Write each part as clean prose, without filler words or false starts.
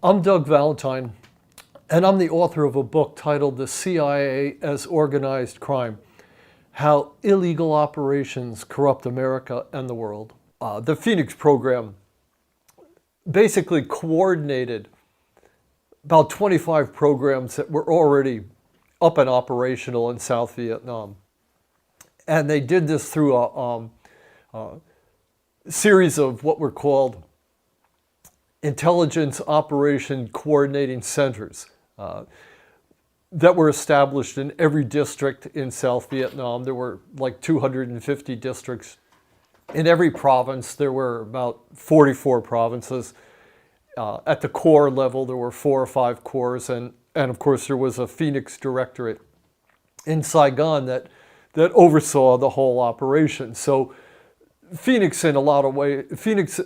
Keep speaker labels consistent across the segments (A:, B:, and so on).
A: I'm Doug Valentine, and I'm the author of a book titled The CIA as Organized Crime: How Illegal Operations Corrupt America and the World. The Phoenix program basically coordinated about 25 programs that were already up and operational in South Vietnam. And they did this through a series of what were called intelligence operation coordinating centers that were established in every district in South Vietnam. There were like 250 districts. In every province, there were about 44 provinces. At the corps level, there were 4 or 5 corps, and of course there was a Phoenix directorate in Saigon that oversaw the whole operation. So Phoenix, in a lot of ways, Phoenix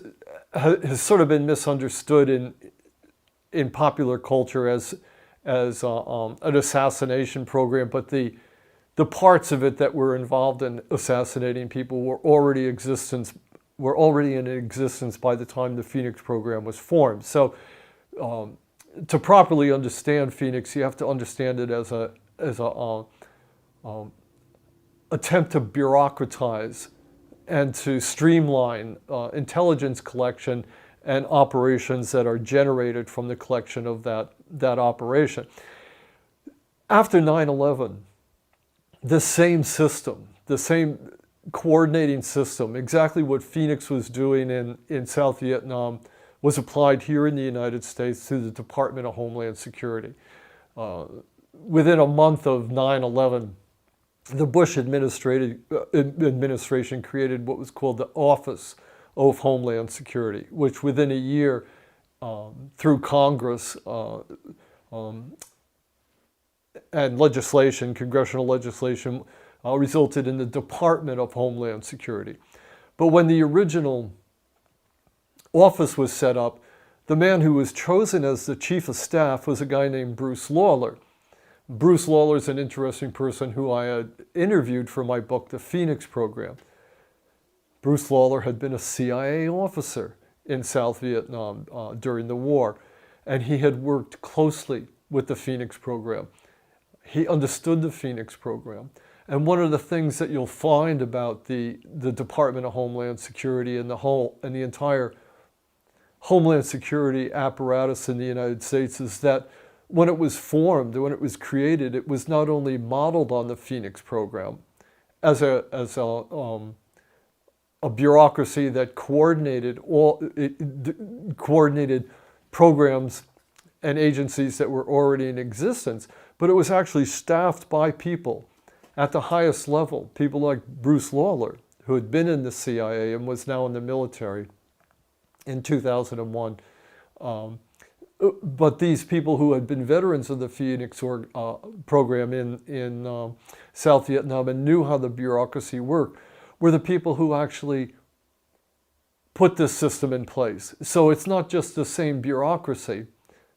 A: has sort of been misunderstood in popular culture as an assassination program, but the parts of it that were involved in assassinating people were already in existence by the time the Phoenix program was formed. So to properly understand Phoenix, you have to understand it as a attempt to bureaucratize and to streamline intelligence collection and operations that are generated from the collection of that operation. After 9/11, the same system, the same coordinating system, exactly what Phoenix was doing in South Vietnam, was applied here in the United States through the Department of Homeland Security. Within a month of 9/11, the Bush administration created what was called the Office of Homeland Security, which within a year, through Congress and legislation, congressional legislation, resulted in the Department of Homeland Security. But when the original office was set up, the man who was chosen as the chief of staff was a guy named Bruce Lawler. Bruce Lawler is an interesting person who I had interviewed for my book, The Phoenix Program. Bruce Lawler had been a CIA officer in South Vietnam during the war, and he had worked closely with the Phoenix Program. He understood the Phoenix Program. And one of the things that you'll find about the Department of Homeland Security and the entire Homeland Security apparatus in the United States is that when it was formed, when it was created, it was not only modeled on the Phoenix program as a bureaucracy that coordinated programs and agencies that were already in existence, but it was actually staffed by people at the highest level, people like Bruce Lawler, who had been in the CIA and was now in the military in 2001. But these people who had been veterans of the Phoenix program in South Vietnam and knew how the bureaucracy worked were the people who actually put this system in place. So it's not just the same bureaucracy,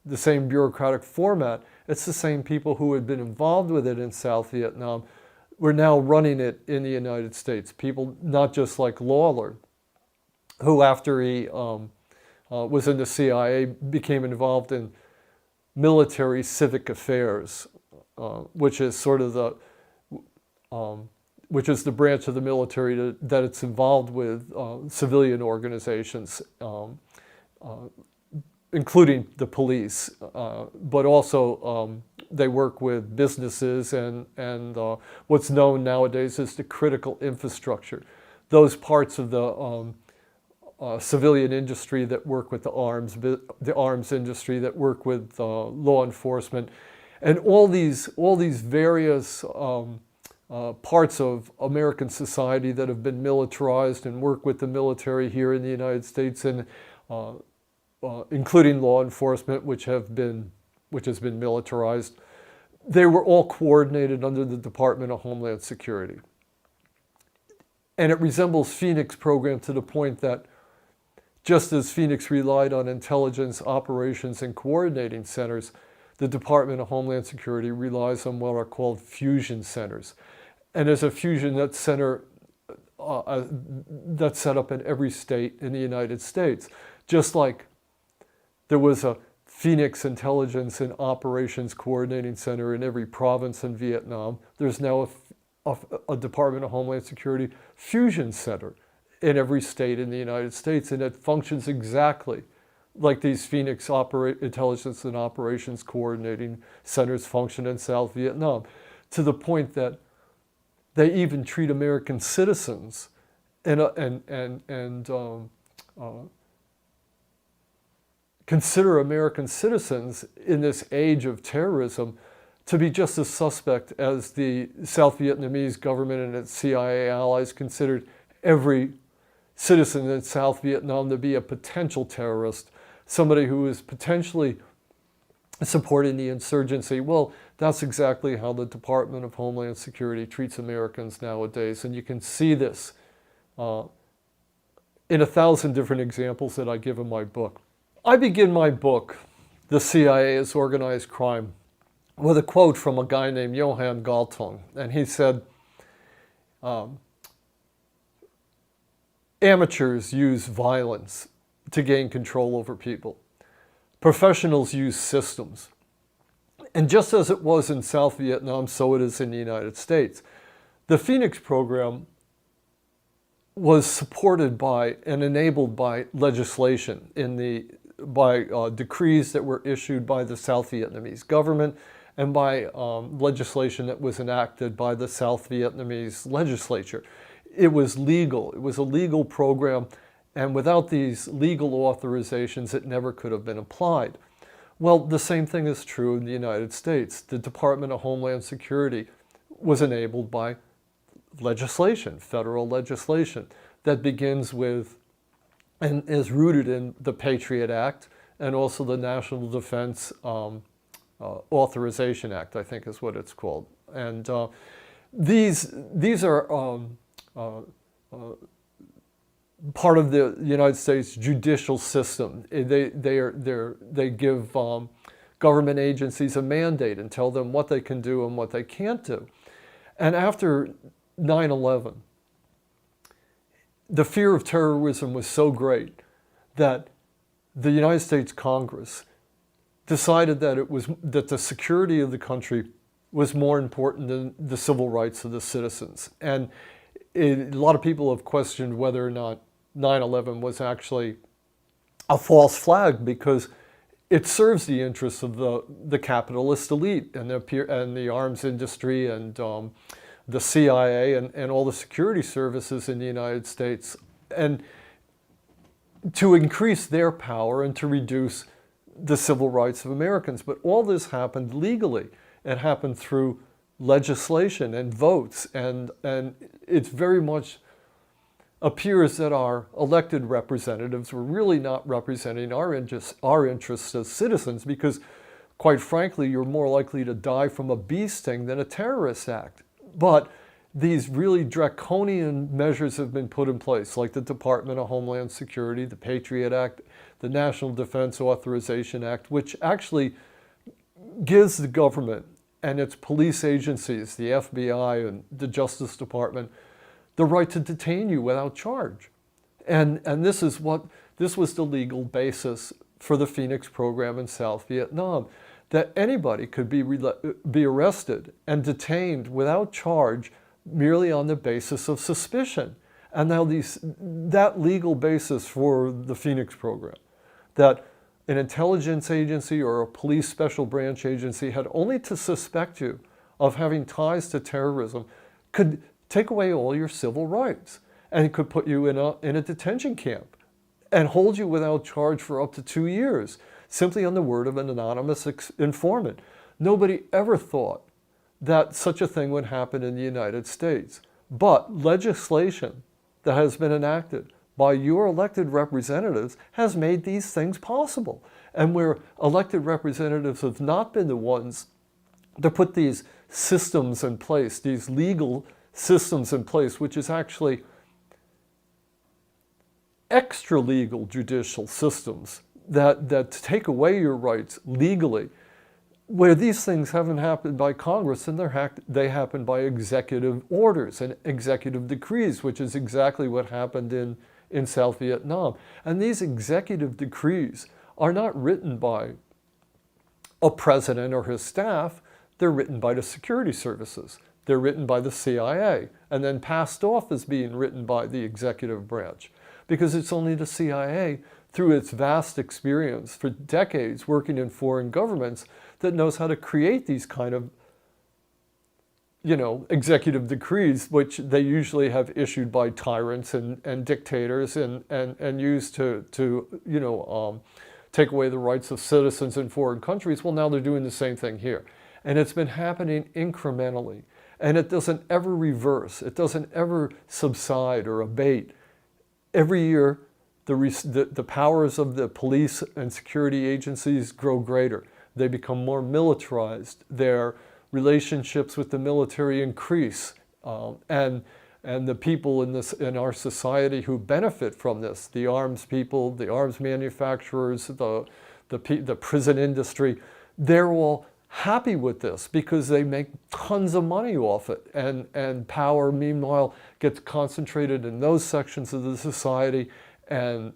A: the same bureaucratic format, it's the same people who had been involved with it in South Vietnam were now running it in the United States. People not just like Lawler, who after he was in the CIA, became involved in military civic affairs, which is sort of the branch of the military that it's involved with civilian organizations, including the police, but also they work with businesses and what's known nowadays as the critical infrastructure, those parts of the civilian industry that work with the arms industry, that work with law enforcement, and all these various parts of American society that have been militarized and work with the military here in the United States, and including law enforcement, which has been militarized. They were all coordinated under the Department of Homeland Security. And it resembles Phoenix program to the point that just as Phoenix relied on intelligence, operations, and coordinating centers, the Department of Homeland Security relies on what are called fusion centers. And there's a fusion center that's set up in every state in the United States. Just like there was a Phoenix Intelligence and Operations Coordinating Center in every province in Vietnam. There's now a Department of Homeland Security Fusion Center in every state in the United States, and it functions exactly like these Phoenix Intelligence and Operations Coordinating Centers function in South Vietnam, to the point that they even treat American citizens and consider American citizens in this age of terrorism to be just as suspect as the South Vietnamese government and its CIA allies considered every citizen in South Vietnam to be a potential terrorist, somebody who is potentially supporting the insurgency. Well, that's exactly how the Department of Homeland Security treats Americans nowadays, and you can see this in 1,000 different examples that I give in my book. I begin my book, The CIA is Organized Crime, with a quote from a guy named Johan Galtung, and he said, amateurs use violence to gain control over people. Professionals use systems. And just as it was in South Vietnam, so it is in the United States. The Phoenix program was supported by and enabled by legislation by decrees that were issued by the South Vietnamese government and by legislation that was enacted by the South Vietnamese legislature. It was legal. It was a legal program, and without these legal authorizations, it never could have been applied. Well, the same thing is true in the United States. The Department of Homeland Security was enabled by legislation, federal legislation, that begins with and is rooted in the Patriot Act and also the National Defense Authorization Act, I think is what it's called. And these are part of the United States judicial system. They give government agencies a mandate and tell them what they can do and what they can't do. And after 9/11, the fear of terrorism was so great that the United States Congress decided that the security of the country was more important than the civil rights of the citizens. And a lot of people have questioned whether or not 9/11 was actually a false flag, because it serves the interests of the capitalist elite and the arms industry and the CIA and all the security services in the United States, and to increase their power and to reduce the civil rights of Americans. But all this happened legally. It happened through legislation and votes, and it very much appears that our elected representatives were really not representing our interests as citizens, because quite frankly, you're more likely to die from a bee sting than a terrorist act. But these really draconian measures have been put in place, like the Department of Homeland Security, the Patriot Act, the National Defense Authorization Act, which actually gives the government and its police agencies, the FBI and the Justice Department, the right to detain you without charge. And this was the legal basis for the Phoenix program in South Vietnam, that anybody could be arrested and detained without charge merely on the basis of suspicion. And now that legal basis for the Phoenix program, that an intelligence agency or a police special branch agency had only to suspect you of having ties to terrorism, could take away all your civil rights and could put you in a detention camp and hold you without charge for up to 2 years, simply on the word of an anonymous informant. Nobody ever thought that such a thing would happen in the United States. But legislation that has been enacted by your elected representatives has made these things possible. And where elected representatives have not been the ones to put these systems in place, these legal systems in place, which is actually extra legal judicial systems that take away your rights legally, where these things haven't happened by Congress, and they happen by executive orders and executive decrees, which is exactly what happened in South Vietnam. And these executive decrees are not written by a president or his staff, they're written by the security services. They're written by the CIA and then passed off as being written by the executive branch, because it's only the CIA, through its vast experience for decades working in foreign governments, that knows how to create these kind of, executive decrees, which they usually have issued by tyrants and dictators and used to take away the rights of citizens in foreign countries. Well, now they're doing the same thing here. And it's been happening incrementally. And it doesn't ever reverse. It doesn't ever subside or abate. Every year, the powers of the police and security agencies grow greater. They become more militarized. Their relationships with the military increase. And the people in our society who benefit from this, the arms people, the arms manufacturers, the prison industry, they're all happy with this because they make tons of money off it. And power, meanwhile, gets concentrated in those sections of the society, and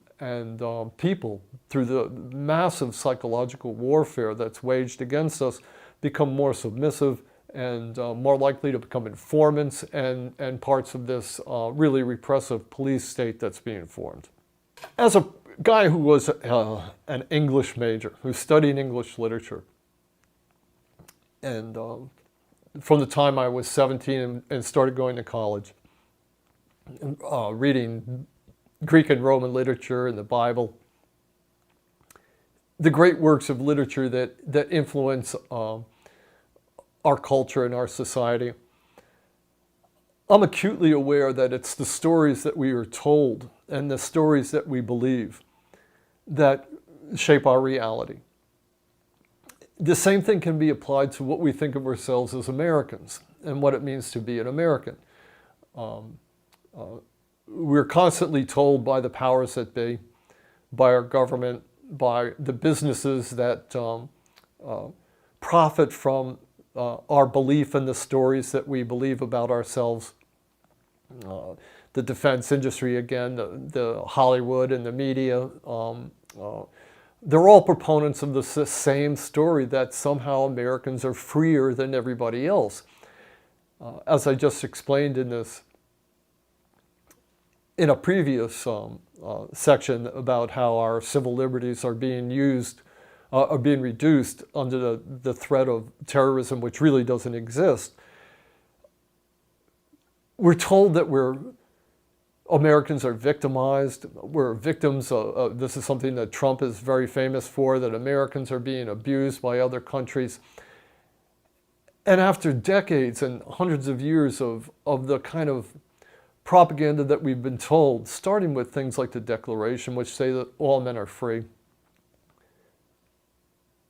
A: people, through the massive psychological warfare that's waged against us, become more submissive and more likely to become informants and parts of this really repressive police state that's being formed. As a guy who was an English major, who studied English literature, and from the time I was 17 and started going to college, reading Greek and Roman literature and the Bible, the great works of literature that influence our culture and our society, I'm acutely aware that it's the stories that we are told and the stories that we believe that shape our reality. The same thing can be applied to what we think of ourselves as Americans and what it means to be an American. We're constantly told by the powers that be, by our government, by the businesses that profit from our belief in the stories that we believe about ourselves. The defense industry, again, the Hollywood and the media, they're all proponents of the same story, that somehow Americans are freer than everybody else. As I just explained in a previous section about how our civil liberties are being reduced under the threat of terrorism, which really doesn't exist. We're told that Americans are victimized. We're victims of, this is something that Trump is very famous for, that Americans are being abused by other countries. And after decades and hundreds of years of the kind of propaganda that we've been told, starting with things like the Declaration, which say that all men are free,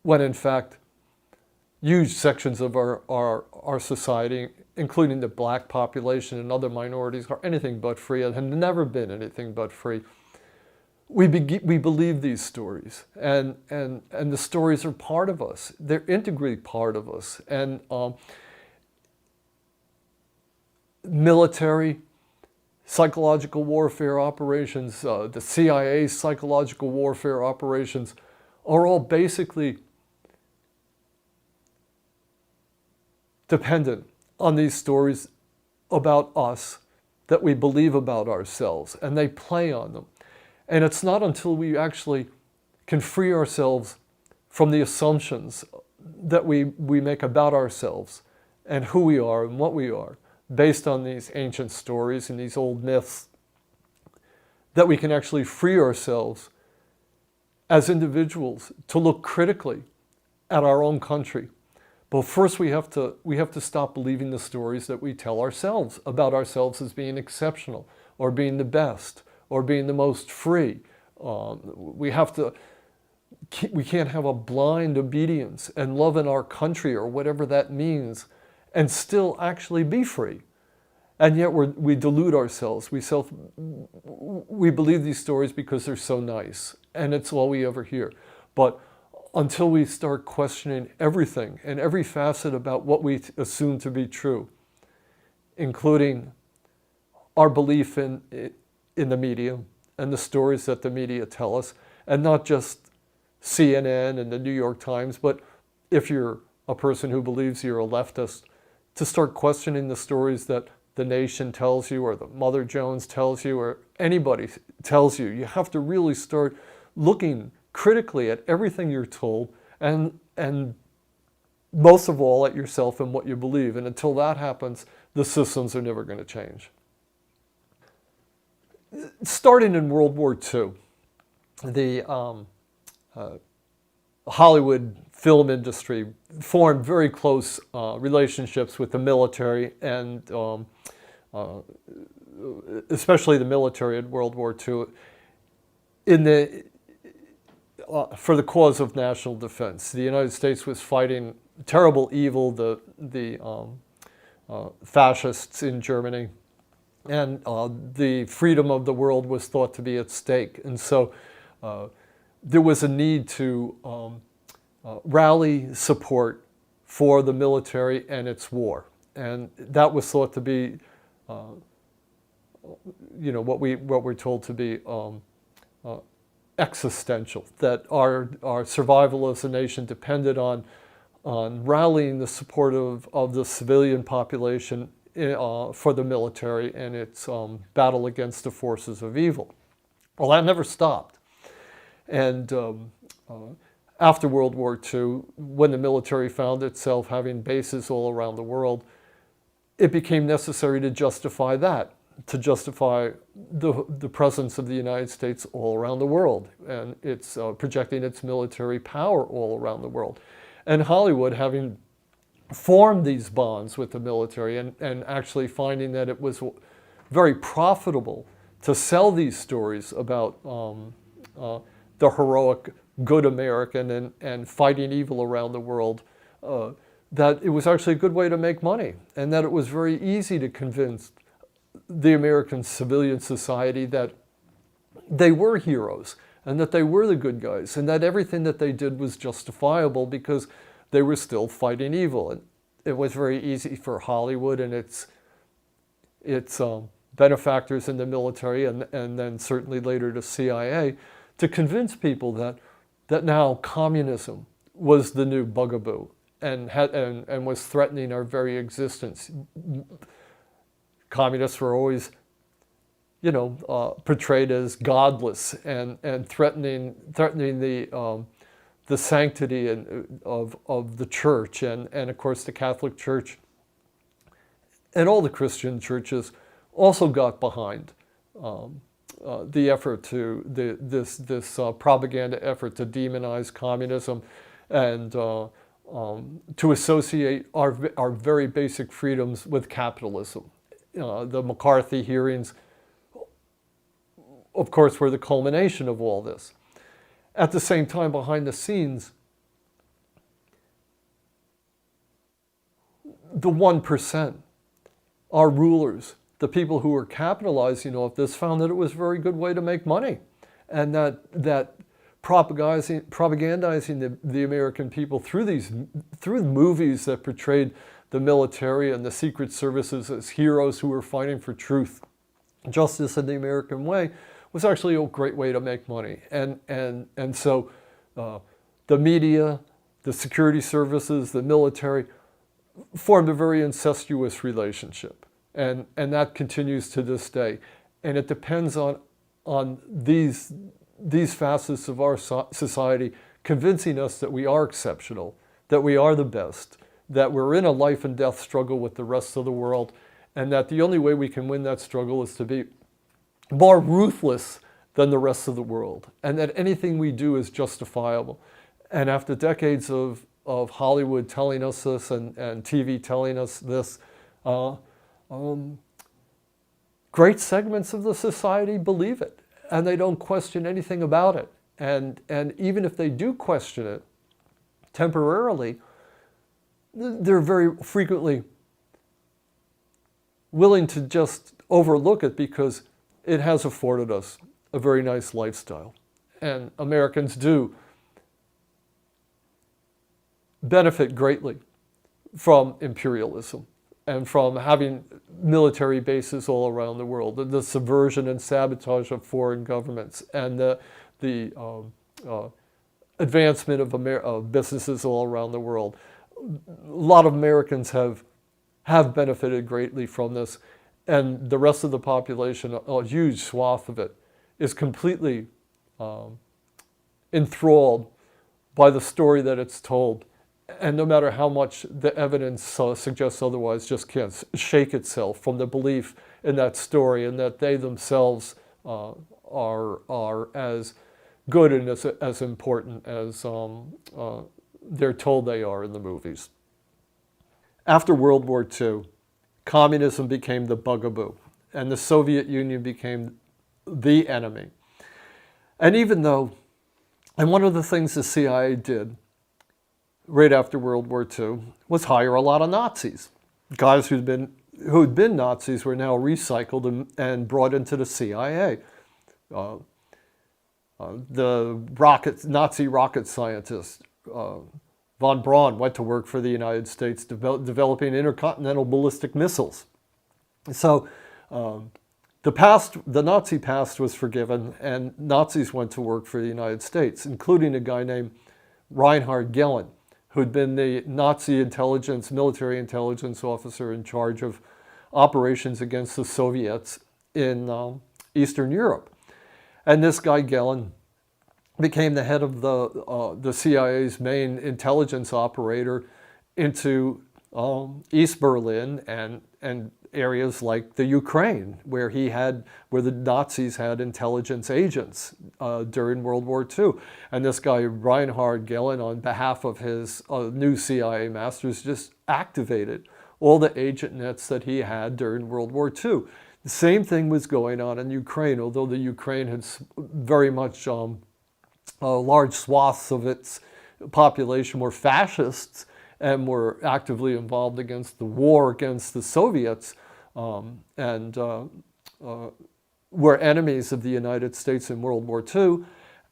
A: when in fact huge sections of our society, including the black population and other minorities, are anything but free and have never been anything but free. We believe these stories, and the stories are part of us. They're integrally part of us. And military, psychological warfare operations, the CIA's psychological warfare operations are all basically dependent on these stories about us that we believe about ourselves, and they play on them. And it's not until we actually can free ourselves from the assumptions that we make about ourselves and who we are and what we are, based on these ancient stories and these old myths, that we can actually free ourselves as individuals to look critically at our own country. But first we have to stop believing the stories that we tell ourselves about ourselves as being exceptional, or being the best, or being the most free. We can't have a blind obedience and love in our country, or whatever that means, and still actually be free. And yet we delude ourselves. We believe these stories because they're so nice, and it's all we ever hear. But until we start questioning everything and every facet about what we assume to be true, including our belief in the media and the stories that the media tell us, and not just CNN and the New York Times, but if you're a person who believes you're a leftist, to start questioning the stories that the Nation tells you or the Mother Jones tells you or anybody tells you. You have to really start looking critically at everything you're told and most of all at yourself and what you believe. And until that happens, the systems are never going to change. Starting in World War II, the Hollywood film industry formed very close relationships with the military and especially the military in World War II for the cause of national defense. The United States was fighting terrible evil, the fascists in Germany, and the freedom of the world was thought to be at stake. And so there was a need to rally support for the military and its war. And that was thought to be, what we're told to be existential, that our survival as a nation depended on rallying the support of the civilian population for the military and its battle against the forces of evil. Well, that never stopped. And after World War II, when the military found itself having bases all around the world, it became necessary to justify that, to justify the presence of the United States all around the world, and it's projecting its military power all around the world. And Hollywood, having formed these bonds with the military and actually finding that it was very profitable to sell these stories about the heroic good American and fighting evil around the world, that it was actually a good way to make money, and that it was very easy to convince the American civilian society that they were heroes and that they were the good guys and that everything that they did was justifiable because they were still fighting evil. And it was very easy for Hollywood and its benefactors in the military and then certainly later the CIA to convince people that now communism was the new bugaboo and was threatening our very existence. Communists were always, portrayed as godless and threatening the sanctity of the church and of course the Catholic Church and all the Christian churches also got behind the effort to this propaganda effort to demonize communism and to associate our very basic freedoms with capitalism. The McCarthy hearings, of course, were the culmination of all this. At the same time, behind the scenes, the 1%, our rulers, the people who were capitalizing off this, found that it was a very good way to make money, and that propagandizing the American people through movies that portrayed the military and the secret services as heroes who were fighting for truth, justice, and the American way was actually a great way to make money. And so the media, the security services, the military formed a very incestuous relationship. And that continues to this day. And it depends on these facets of our society convincing us that we are exceptional, that we are the best, that we're in a life and death struggle with the rest of the world, and that the only way we can win that struggle is to be more ruthless than the rest of the world, and that anything we do is justifiable. And after decades of Hollywood telling us this and TV telling us this, great segments of the society believe it, and they don't question anything about it. And even if they do question it temporarily, they're very frequently willing to just overlook it because it has afforded us a very nice lifestyle. And Americans do benefit greatly from imperialism and from having military bases all around the world, the subversion and sabotage of foreign governments, and the advancement of businesses all around the world. A lot of Americans have benefited greatly from this, and the rest of the population, a huge swath of it, is completely enthralled by the story that it's told. And no matter how much the evidence suggests otherwise, just can't shake itself from the belief in that story and that they themselves are as good and as important as they're told they are in the movies. After World War II, communism became the bugaboo, and the Soviet Union became the enemy. And even though, and one of the things the CIA did right after World War II was hire a lot of Nazis. Guys who'd been Nazis were now recycled and brought into the CIA. The Nazi rocket scientist von Braun went to work for the United States developing intercontinental ballistic missiles. So the Nazi past was forgiven, and Nazis went to work for the United States, including a guy named Reinhard Gehlen, who'd been the Nazi military intelligence officer in charge of operations against the Soviets in Eastern Europe. And this guy Gehlen became the head of the CIA's main intelligence operator into East Berlin and areas like the Ukraine, where the Nazis had intelligence agents during World War II. And this guy Reinhard Gehlen, on behalf of his new CIA masters, just activated all the agent nets that he had during World War II. The same thing was going on in Ukraine, although the Ukraine had very much large swaths of its population were fascists and were actively involved against the war against the Soviets and were enemies of the United States in World War II.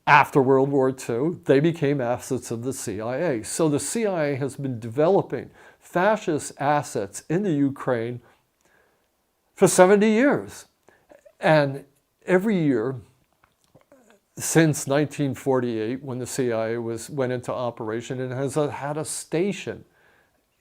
A: After World War II, they became assets of the CIA. So the CIA has been developing fascist assets in the Ukraine for 70 years. And every year, since 1948, when the CIA went into operation, it has had a station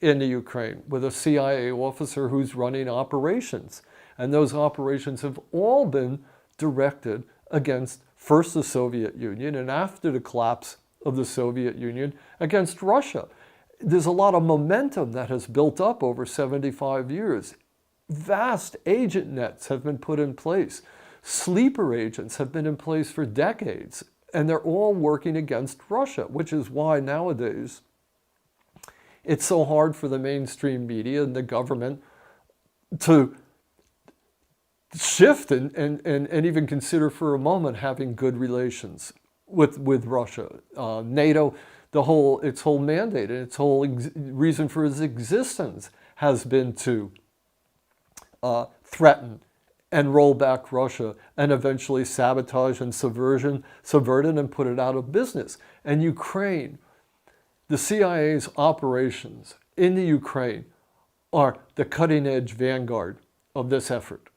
A: in the Ukraine with a CIA officer who's running operations. And those operations have all been directed against first the Soviet Union, and after the collapse of the Soviet Union, against Russia. There's a lot of momentum that has built up over 75 years. Vast agent nets have been put in place. Sleeper agents have been in place for decades, and they're all working against Russia, which is why nowadays it's so hard for the mainstream media and the government to shift and even consider for a moment having good relations with Russia. NATO, its whole mandate and its whole reason for its existence has been to threaten and roll back Russia and eventually sabotage and subvert it and put it out of business. And Ukraine, the CIA's operations in the Ukraine are the cutting-edge vanguard of this effort.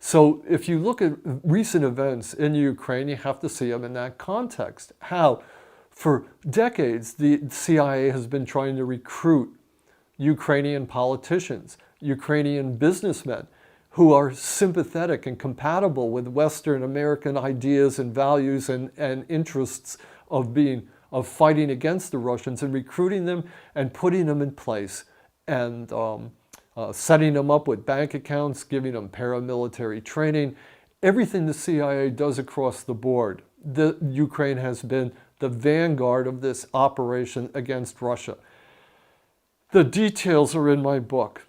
A: So if you look at recent events in Ukraine, you have to see them in that context. How, for decades, the CIA has been trying to recruit Ukrainian politicians, Ukrainian businessmen, who are sympathetic and compatible with Western American ideas and values and interests of fighting against the Russians, and recruiting them and putting them in place and setting them up with bank accounts, giving them paramilitary training, everything the CIA does across the board. Ukraine has been the vanguard of this operation against Russia. The details are in my book.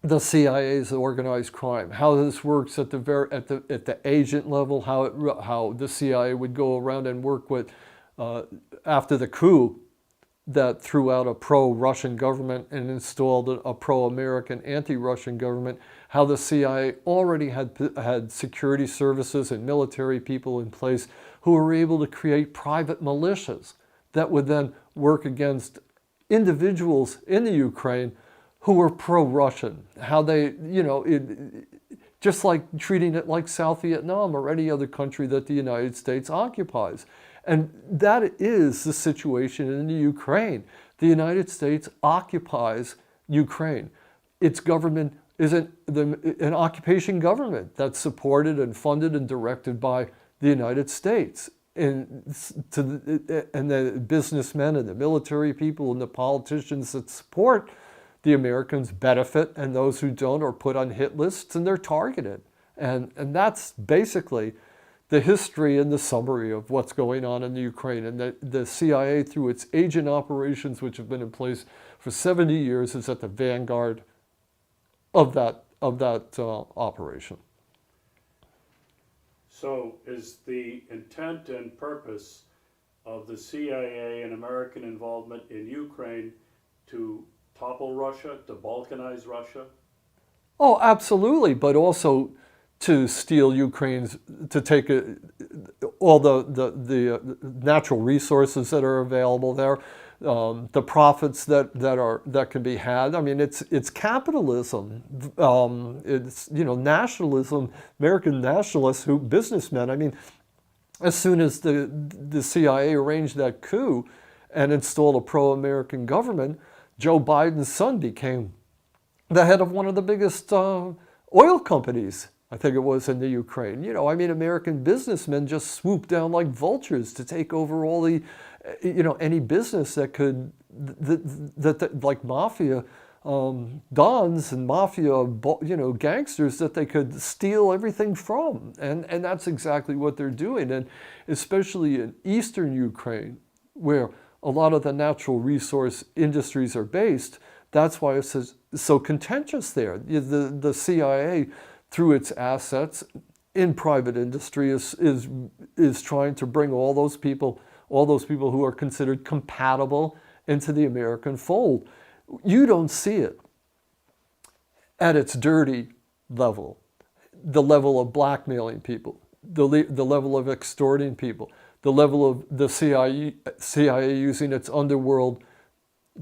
A: The CIA's organized crime, how this works at the agent level, how the CIA would go around and work with after the coup that threw out a pro-Russian government and installed a pro-American anti-Russian government, how the CIA already had security services and military people in place who were able to create private militias that would then work against individuals in the Ukraine who were pro-Russian, how they, just like treating it like South Vietnam or any other country that the United States occupies. And that is the situation in the Ukraine. The United States occupies Ukraine. Its government is an occupation government that's supported and funded and directed by the United States. And the businessmen and the military people and the politicians that support the Americans benefit, and those who don't are put on hit lists and they're targeted. And that's basically the history and the summary of what's going on in the Ukraine. And the CIA, through its agent operations, which have been in place for 70 years, is at the vanguard of that operation.
B: So is the intent and purpose of the CIA and American involvement in Ukraine to topple Russia, to balkanize Russia?
A: Oh, absolutely, but also to steal Ukraine's, to take all the natural resources that are available there, the profits that can be had. I mean, it's capitalism. It's nationalism. American nationalists, businessmen. I mean, as soon as the CIA arranged that coup and installed a pro-American government, Joe Biden's son became the head of one of the biggest oil companies, I think it was, in the Ukraine. I mean, American businessmen just swooped down like vultures to take over all the, any business that could, that like mafia dons and mafia, gangsters that they could steal everything from. And that's exactly what they're doing. And especially in eastern Ukraine, where a lot of the natural resource industries are based, that's why it's so contentious there. The CIA, through its assets in private industry, is trying to bring all those people who are considered compatible into the American fold. You don't see it at its dirty level, the level of blackmailing people, the level of extorting people, the level of the CIA using its underworld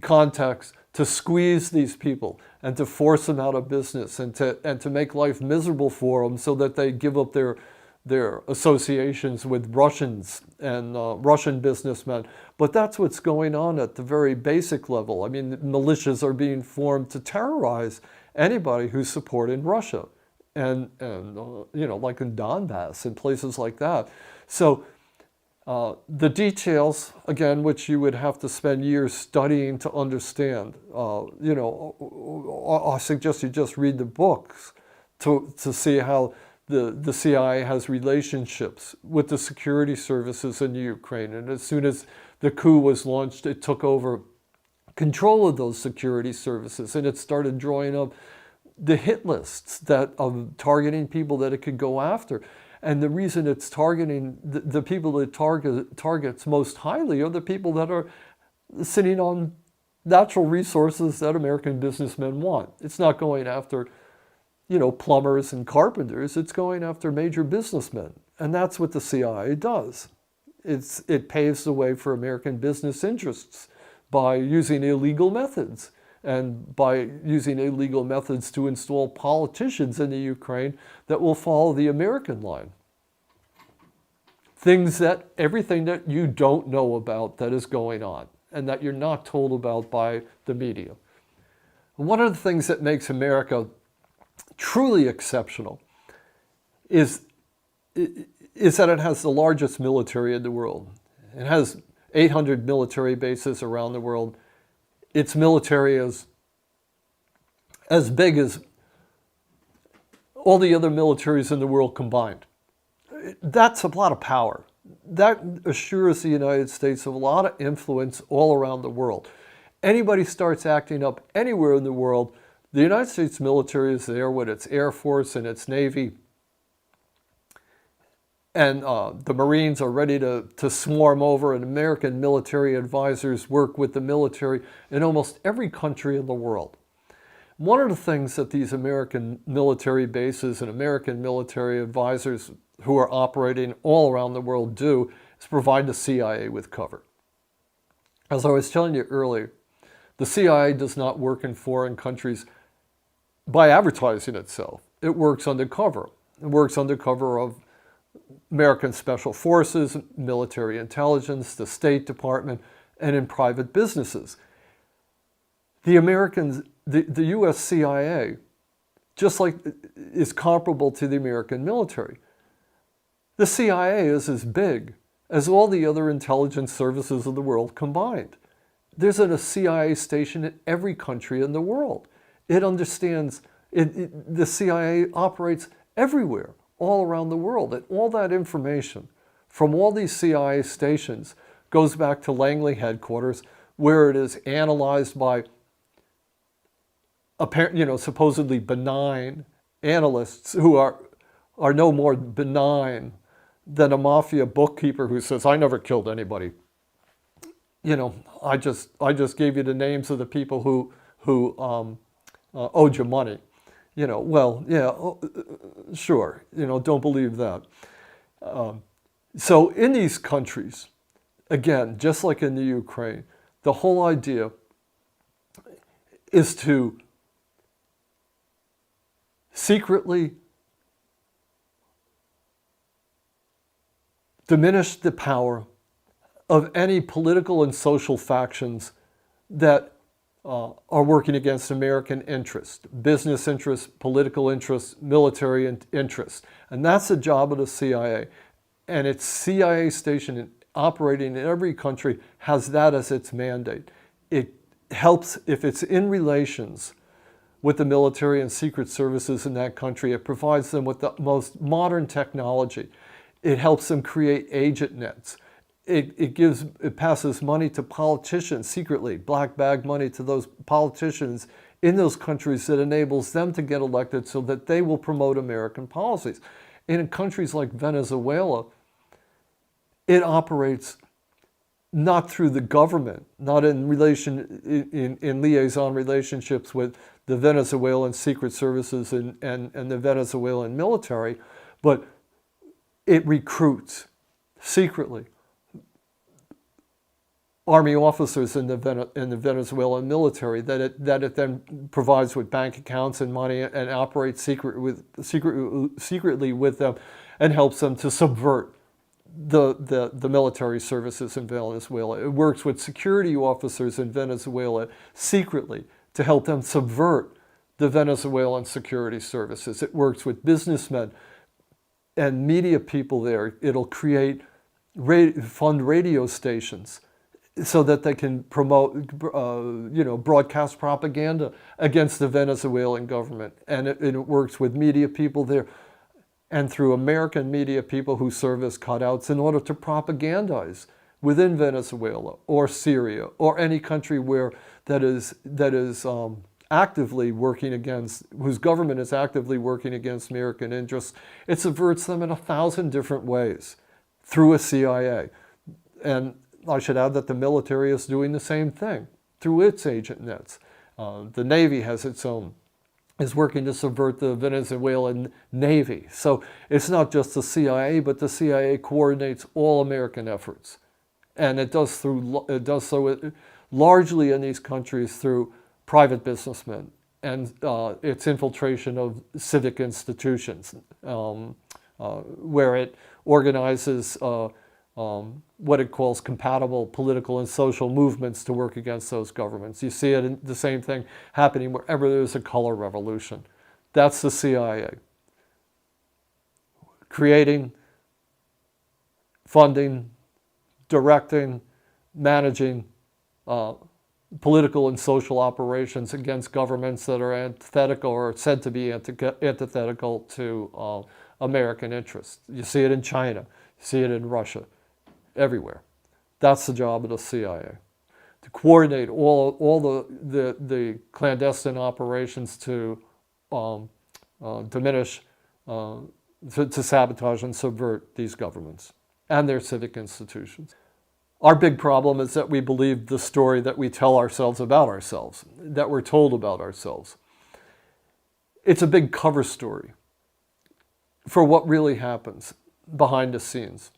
A: contacts to squeeze these people and to force them out of business and to make life miserable for them so that they give up their associations with Russians and Russian businessmen. But that's what's going on at the very basic level. I mean, militias are being formed to terrorize anybody who's supporting Russia, and like in Donbass and places like that. So the details, again, which you would have to spend years studying to understand. I suggest you just read the books to see how the CIA has relationships with the security services in the Ukraine. And as soon as the coup was launched, it took over control of those security services, and it started drawing up the hit lists of targeting people that it could go after. And the reason it's targeting the people that targets most highly are the people that are sitting on natural resources that American businessmen want. It's not going after, plumbers and carpenters. It's going after major businessmen. And that's what the CIA does. It paves the way for American business interests by using illegal methods, and by using illegal methods to install politicians in the Ukraine that will follow the American line. Everything that you don't know about that is going on and that you're not told about by the media. One of the things that makes America truly exceptional is that it has the largest military in the world. It has 800 military bases around the world. Its military is as big as all the other militaries in the world combined. That's a lot of power. That assures the United States of a lot of influence all around the world. Anybody starts acting up anywhere in the world, the United States military is there with its Air Force and its Navy. And the Marines are ready to swarm over, and American military advisors work with the military in almost every country in the world. One of the things that these American military bases and American military advisors who are operating all around the world do is provide the CIA with cover. As I was telling you earlier, the CIA does not work in foreign countries by advertising itself. It works undercover. It works under cover of American Special Forces, military intelligence, the State Department, and in private businesses. The US CIA, just like is comparable to the American military. The CIA is as big as all the other intelligence services of the world combined. There's a CIA station in every country in the world. It understands, the CIA operates everywhere, all around the world. And all that information from all these CIA stations goes back to Langley headquarters, where it is analyzed by supposedly benign analysts who are no more benign than a mafia bookkeeper who says, I never killed anybody. I just gave you the names of the people who owed you money. Sure, don't believe that. So in these countries, again, just like in the Ukraine, the whole idea is to secretly diminish the power of any political and social factions that are working against American interests, business interests, political interests, military interests. And that's the job of the CIA. And its CIA station operating in every country has that as its mandate. It helps, if it's in relations with the military and secret services in that country, it provides them with the most modern technology. It helps them create agent nets. It passes money to politicians secretly, black bag money to those politicians in those countries that enables them to get elected so that they will promote American policies. And in countries like Venezuela, it operates not through the government, not in liaison relationships with the Venezuelan secret services and the Venezuelan military, but it recruits secretly Army officers in the Venezuelan military that it then provides with bank accounts and money and operates secretly with them and helps them to subvert the military services in Venezuela. It works with security officers in Venezuela secretly to help them subvert the Venezuelan security services. It works with businessmen and media people there. It'll fund radio stations so that they can promote, broadcast propaganda against the Venezuelan government. And it works with media people there and through American media people who serve as cutouts in order to propagandize within Venezuela or Syria or any country that is actively working against, whose government is actively working against American interests. It subverts them in 1,000 different ways through a CIA. And I should add that the military is doing the same thing through its agent nets. The Navy has its own, is working to subvert the Venezuelan Navy. So it's not just the CIA, but the CIA coordinates all American efforts. And it does so largely in these countries through private businessmen and its infiltration of civic institutions, where it organizes what it calls compatible political and social movements to work against those governments. You see it in the same thing happening wherever there's a color revolution. That's the CIA. Creating, funding, directing, managing political and social operations against governments that are antithetical or said to be antithetical to American interests. You see it in China. You see it in Russia. Everywhere. That's the job of the CIA, to coordinate all the clandestine operations to diminish, to sabotage and subvert these governments and their civic institutions. Our big problem is that we believe the story that we tell ourselves about ourselves, that we're told about ourselves. It's a big cover story for what really happens behind the scenes.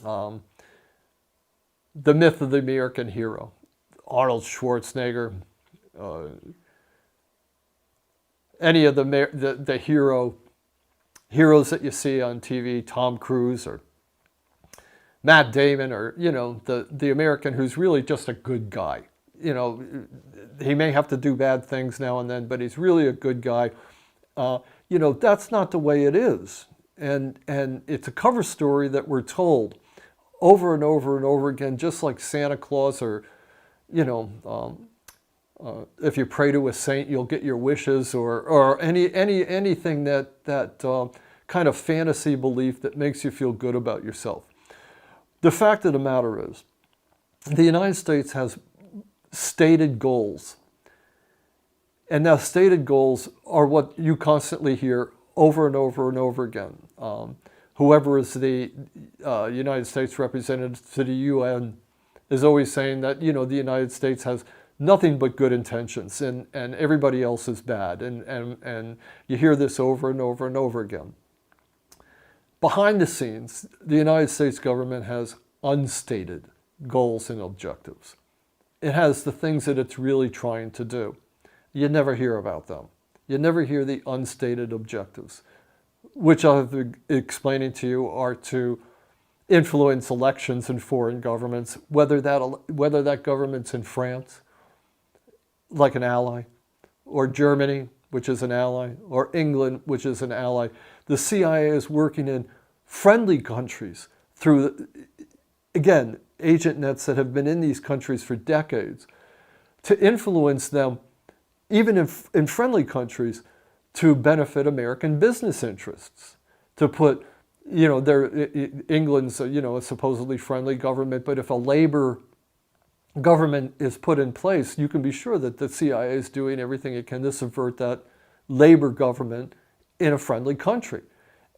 A: The myth of the American hero, Arnold Schwarzenegger, any of the hero heroes that you see on TV, Tom Cruise or Matt Damon, or, you know, the American who's really just a good guy. You know, he may have to do bad things now and then, but he's really a good guy. You know, that's not the way it is. And it's a cover story that we're told over and over and over again, just like Santa Claus, or, you know, if you pray to a saint, you'll get your wishes, or anything that kind of fantasy belief that makes you feel good about yourself. The fact of the matter is, the United States has stated goals. And now stated goals are what you constantly hear over and over and over again. Whoever is the United States representative to the UN is always saying that, you know, the United States has nothing but good intentions, and everybody else is bad. And you hear this over and over and over again. Behind the scenes, the United States government has unstated goals and objectives. It has the things that it's really trying to do. You never hear about them. You never hear the unstated objectives, which I've been explaining to you are to influence elections in foreign governments, whether that government's in France, like an ally, or Germany, which is an ally, or England, which is an ally. The CIA is working in friendly countries through, again, agent nets that have been in these countries for decades, to influence them, even in friendly countries, to benefit American business interests. To put, you know, England's, you know, a supposedly friendly government, but if a labor government is put in place, you can be sure that the CIA is doing everything it can to subvert that labor government in a friendly country,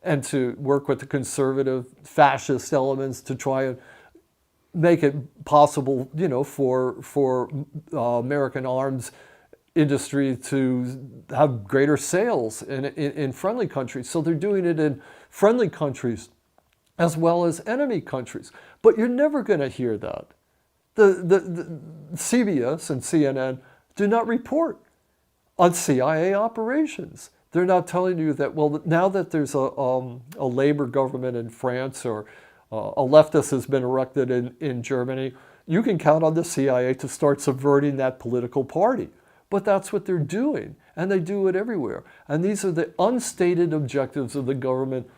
A: and to work with the conservative fascist elements to try and make it possible, you know, for American arms industry to have greater sales in friendly countries. So they're doing it in friendly countries as well as enemy countries. But you're never going to hear that. The CBS and CNN do not report on CIA operations. They're not telling you that, well, now that there's a labor government in France, or a leftist has been elected in Germany, you can count on the CIA to start subverting that political party. But that's what they're doing, and they do it everywhere. And these are the unstated objectives of the government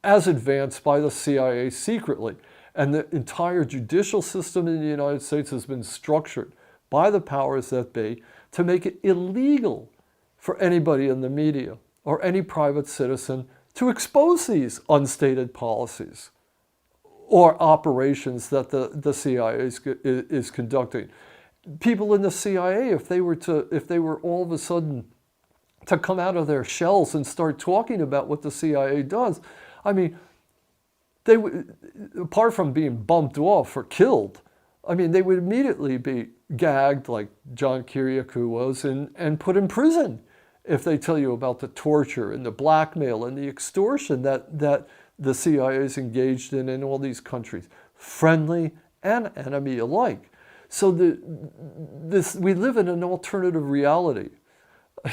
A: as advanced by the CIA secretly. And the entire judicial system in the United States has been structured by the powers that be to make it illegal for anybody in the media or any private citizen to expose these unstated policies or operations that the CIA is conducting. People in the CIA, if they were all of a sudden to come out of their shells and start talking about what the CIA does, I mean, they would, apart from being bumped off or killed, I mean, they would immediately be gagged, like John Kiriakou was, and put in prison if they tell you about the torture and the blackmail and the extortion that the CIA is engaged in all these countries, friendly and enemy alike. So we live in an alternative reality.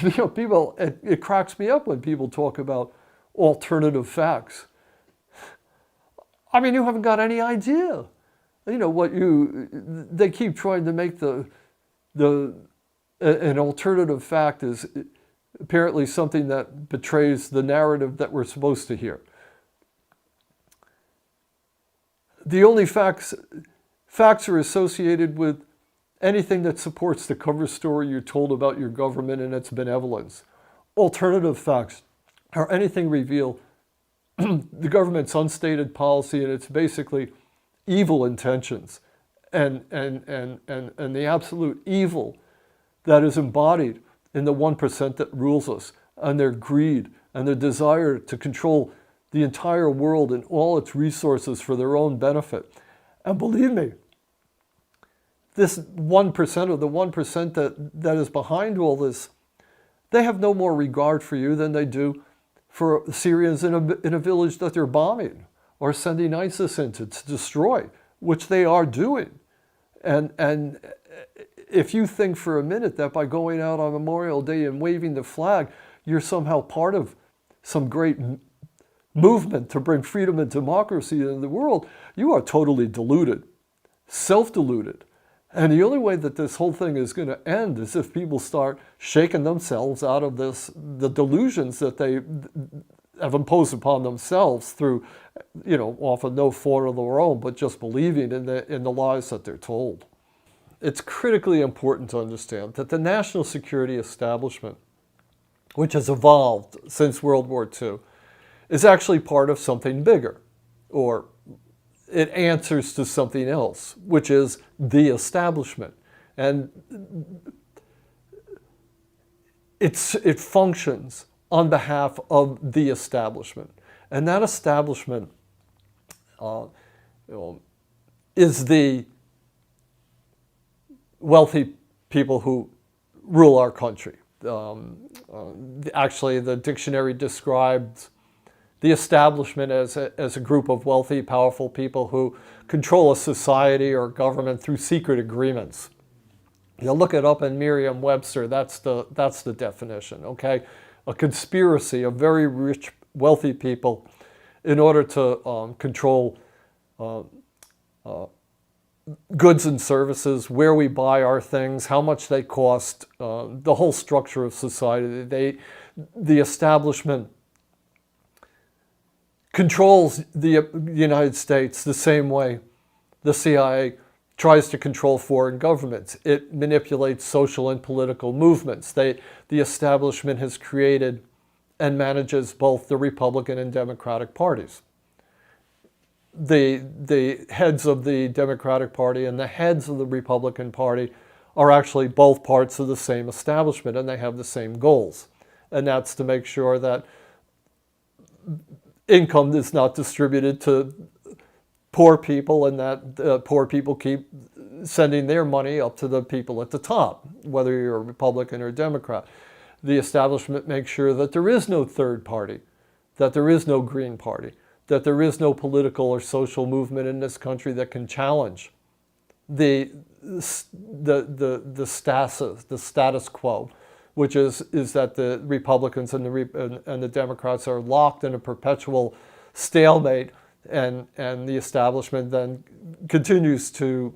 A: You know, people, it cracks me up when people talk about alternative facts. I mean, you haven't got any idea. You know, they keep trying to make an alternative fact is apparently something that betrays the narrative that we're supposed to hear. The only facts are associated with anything that supports the cover story you're told about your government and its benevolence. Alternative facts are anything reveal the government's unstated policy and its basically evil intentions and the absolute evil that is embodied in the 1% that rules us, and their greed and their desire to control the entire world and all its resources for their own benefit. And believe me, this 1% or the 1% that is behind all this, they have no more regard for you than they do for Syrians in a village that they're bombing or sending ISIS into to destroy, which they are doing. And if you think for a minute that by going out on Memorial Day and waving the flag, you're somehow part of some great movement to bring freedom and democracy in the world, you are totally deluded, self-deluded. And the only way that this whole thing is going to end is if people start shaking themselves out of the delusions that they have imposed upon themselves through, often no fault of their own, but just believing in the lies that they're told. It's critically important to understand that the national security establishment, which has evolved since World War II, is actually part of something bigger, or it answers to something else, which is the establishment. And it functions on behalf of the establishment. And that establishment is the wealthy people who rule our country. Actually, the dictionary describes the establishment as a group of wealthy, powerful people who control a society or government through secret agreements. You look it up in Merriam-Webster, that's the definition, okay? A conspiracy of very rich, wealthy people in order to control goods and services, where we buy our things, how much they cost, the whole structure of society. The establishment controls the United States the same way the CIA tries to control foreign governments. It manipulates social and political movements. The establishment has created and manages both the Republican and Democratic parties. The heads of the Democratic Party and the heads of the Republican Party are actually both parts of the same establishment, and they have the same goals. And that's to make sure that income is not distributed to poor people, and that poor people keep sending their money up to the people at the top, whether you're a Republican or Democrat. The establishment makes sure that there is no third party, that there is no Green Party, that there is no political or social movement in this country that can challenge the status quo, which is that the Republicans and the Democrats are locked in a perpetual stalemate, and the establishment then continues to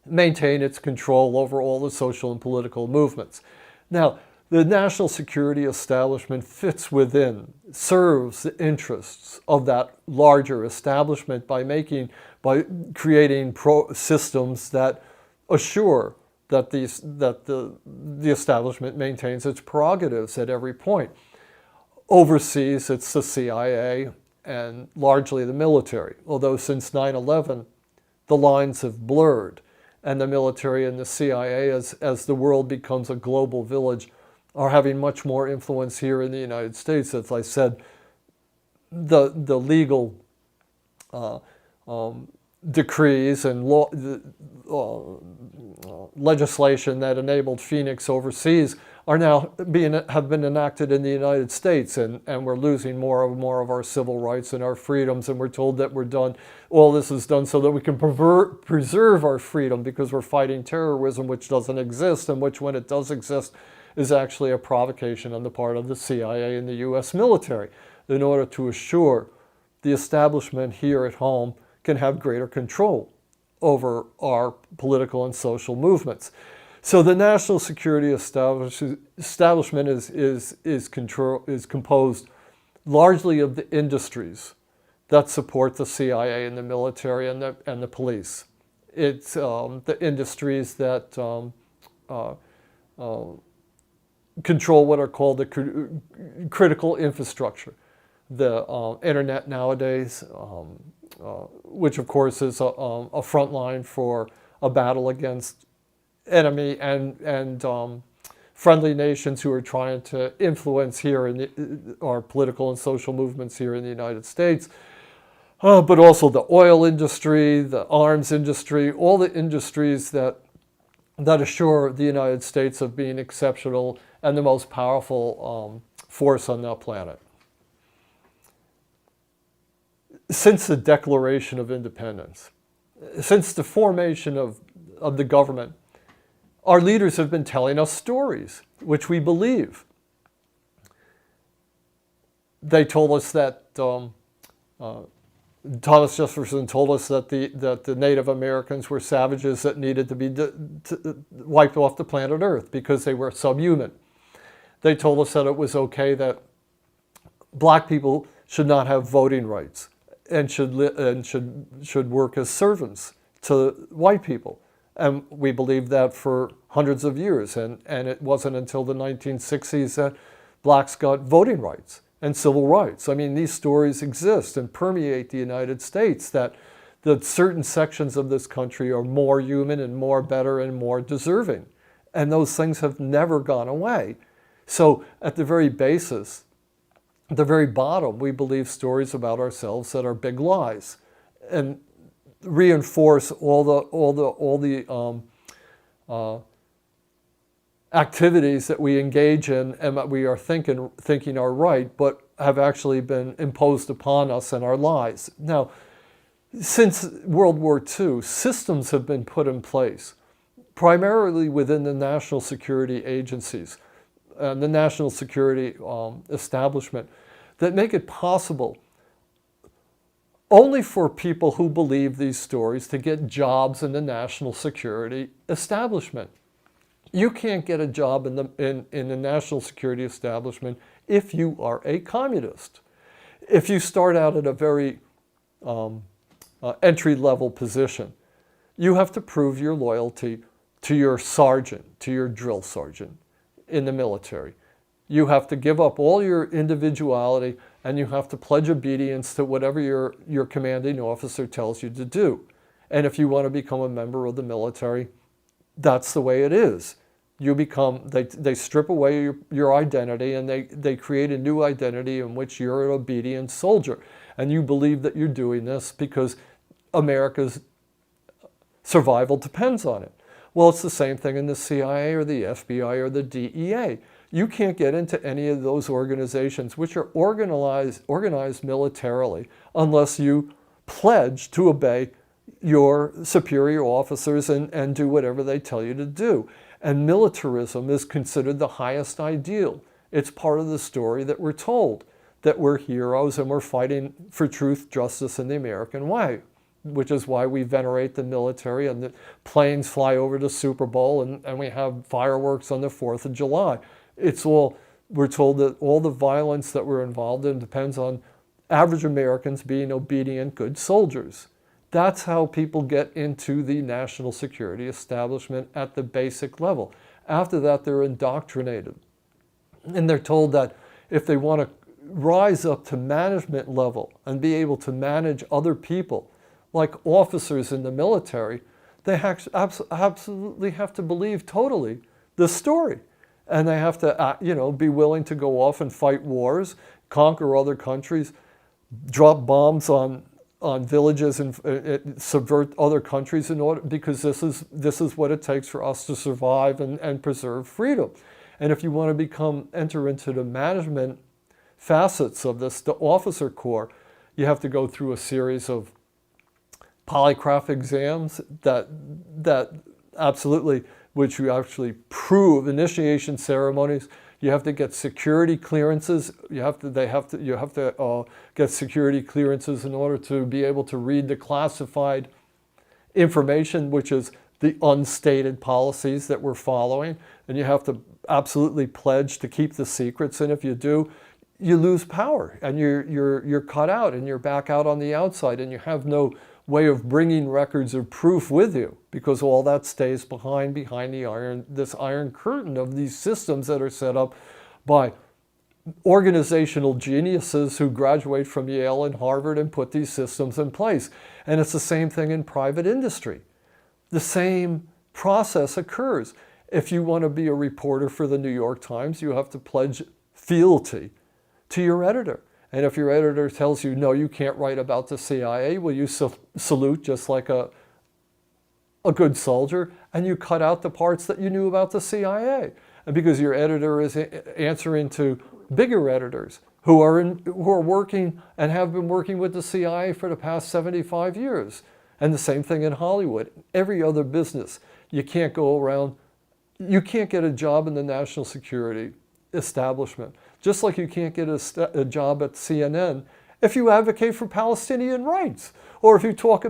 A: maintain its control over all the social and political movements. Now, the national security establishment serves the interests of that larger establishment by creating systems that assure that the establishment maintains its prerogatives at every point. Overseas, it's the CIA and largely the military, although since 9/11, the lines have blurred, and the military and the CIA, as the world becomes a global village, are having much more influence here in the United States. As I said, the legal decrees and legislation that enabled Phoenix overseas are now have been enacted in the United States, and we're losing more and more of our civil rights and our freedoms, and we're told that we're done. All this is done so that we can preserve our freedom, because we're fighting terrorism, which doesn't exist, and which, when it does exist, is actually a provocation on the part of the CIA and the U.S. military in order to assure the establishment here at home can have greater control over our political and social movements. So the national security establishment is composed largely of the industries that support the CIA and the military and the police. It's the industries that control what are called the critical infrastructure. The internet nowadays, which of course is a front line for a battle against enemy and friendly nations who are trying to influence here in our political and social movements here in the United States. But also the oil industry, the arms industry, all the industries that assure the United States of being exceptional and the most powerful force on the planet. Since the Declaration of Independence, since the formation of the government, our leaders have been telling us stories, which we believe. they told us that Thomas Jefferson told us that the Native Americans were savages that needed to be wiped off the planet Earth because they were subhuman. They told us that it was okay that black people should not have voting rights and should work as servants to white people. And we believed that for hundreds of years. And it wasn't until the 1960s that blacks got voting rights and civil rights. I mean, these stories exist and permeate the United States, that certain sections of this country are more human and more better and more deserving. And those things have never gone away. So at the very basis, at the very bottom, we believe stories about ourselves that are big lies and reinforce all the activities that we engage in and that we are thinking are right, but have actually been imposed upon us in our lives. Now, since World War II, systems have been put in place, primarily within the national security agencies, the national security establishment, that make it possible only for people who believe these stories to get jobs in the national security establishment. You can't get a job in the national security establishment if you are a communist. If you start out at a very entry-level position, you have to prove your loyalty to your sergeant, to your drill sergeant in the military. You have to give up all your individuality and you have to pledge obedience to whatever your commanding officer tells you to do. And if you want to become a member of the military, that's the way it is. You become, they strip away your identity and they create a new identity in which you're an obedient soldier. And you believe that you're doing this because America's survival depends on it. Well, it's the same thing in the CIA or the FBI or the DEA. You can't get into any of those organizations which are organized militarily unless you pledge to obey your superior officers and do whatever they tell you to do. And militarism is considered the highest ideal. It's part of the story that we're told, that we're heroes and we're fighting for truth, justice, and the American way, which is why we venerate the military and the planes fly over the Super Bowl and we have fireworks on the 4th of July. We're told that all the violence that we're involved in depends on average Americans being obedient, good soldiers. That's how people get into the national security establishment at the basic level. After that, they're indoctrinated. And they're told that if they want to rise up to management level and be able to manage other people, like officers in the military, they absolutely have to believe totally the story. And they have to, be willing to go off and fight wars, conquer other countries, drop bombs on villages and subvert other countries in order, because this is what it takes for us to survive and preserve freedom. And if you want to enter into the management facets of this, the officer corps, you have to go through a series of polygraph exams that absolutely, which you actually prove, initiation ceremonies. You have to get security clearances. You have to get security clearances in order to be able to read the classified information, which is the unstated policies that we're following. And you have to absolutely pledge to keep the secrets. And if you do, you lose power and you're cut out and you're back out on the outside and you have no way of bringing records or proof with you, because all that stays behind this iron curtain of these systems that are set up by organizational geniuses who graduate from Yale and Harvard and put these systems in place. And it's the same thing in private industry. The same process occurs. If you want to be a reporter for the New York Times, you have to pledge fealty to your editor. And if your editor tells you, no, you can't write about the CIA, well, you salute just like a good soldier, and you cut out the parts that you knew about the CIA. And because your editor is answering to bigger editors who are working and have been working with the CIA for the past 75 years. And the same thing in Hollywood. Every other business, you can't go around, you can't get a job in the national security establishment. Just like you can't get a job at CNN if you advocate for Palestinian rights or if you talk